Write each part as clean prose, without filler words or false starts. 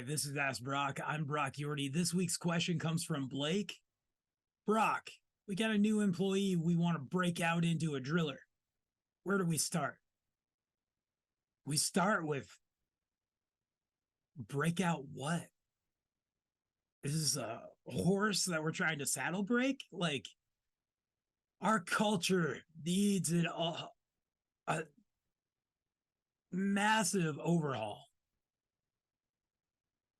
this is Ask Brock. I'm Brock Yordy. This week's question comes from Blake. Brock, we got a new employee. We want to break out into a driller. Where do we start? We start with break out what? Is this a horse that we're trying to saddle break? Like, our culture needs a massive overhaul.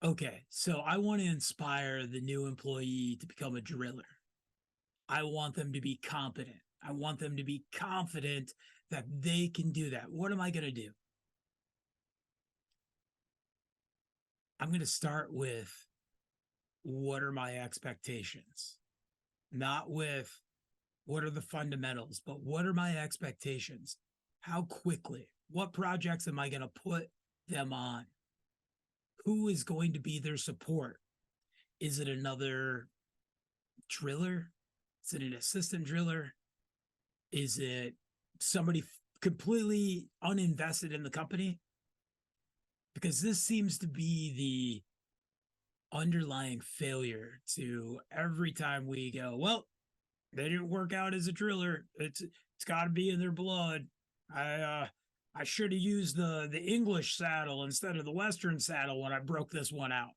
Okay, so I want to inspire the new employee to become a driller. I want them to be competent. I want them to be confident that they can do that. What am I going to do? I'm going to start with what are my expectations? Not with what are the fundamentals, but what are my expectations? How quickly? What projects am I going to put them on? Who is going to be their support? Is it another driller? Is it an assistant driller? Is it somebody completely uninvested in the company? Because this seems to be the underlying failure to every time we go, well, they didn't work out as a driller. It's got to be in their blood. I should have used the English saddle instead of the Western saddle when I broke this one out.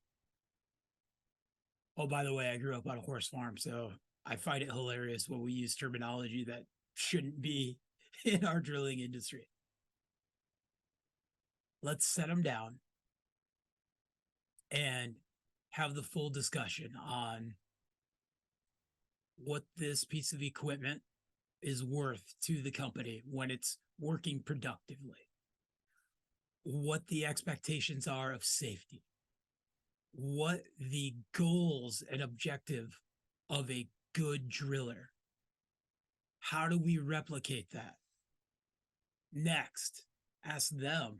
Oh, by the way, I grew up on a horse farm, so I find it hilarious when we use terminology that shouldn't be in our drilling industry. Let's set them down and have the full discussion on what this piece of equipment is worth to the company when it's working productively, what the expectations are of safety, what the goals and objective of a good driller. How do we replicate that? Next, ask them,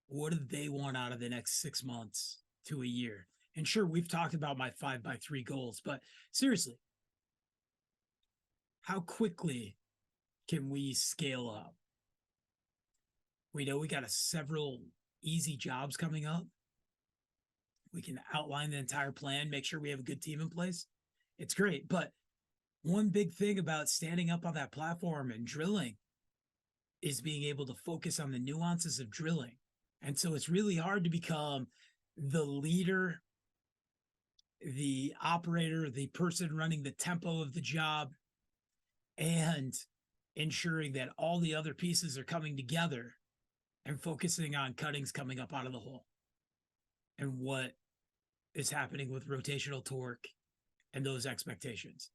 what do they want out of the next 6 months to a year? And sure, we've talked about my 5x3 goals, but seriously, how quickly can we scale up? We know we got several easy jobs coming up. We can outline the entire plan, make sure we have a good team in place. It's great. But one big thing about standing up on that platform and drilling is being able to focus on the nuances of drilling. And so it's really hard to become the leader, the operator, the person running the tempo of the job, and ensuring that all the other pieces are coming together and focusing on cuttings coming up out of the hole and what is happening with rotational torque and those expectations.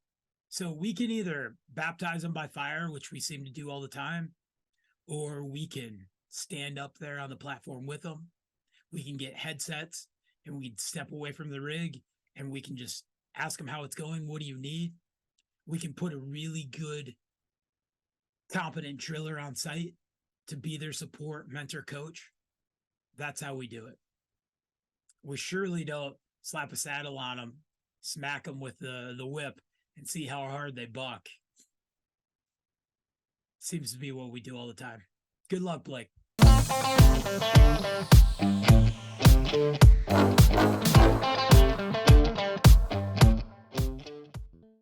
So we can either baptize them by fire, which we seem to do all the time, or we can stand up there on the platform with them. We can get headsets and we can step away from the rig and we can just ask them how it's going. What do you need? We can put a really good, competent driller on site to be their support, mentor, coach. That's how we do it. We surely don't slap a saddle on them, smack them with the whip, and see how hard they buck. Seems to be what we do all the time. Good luck, Blake.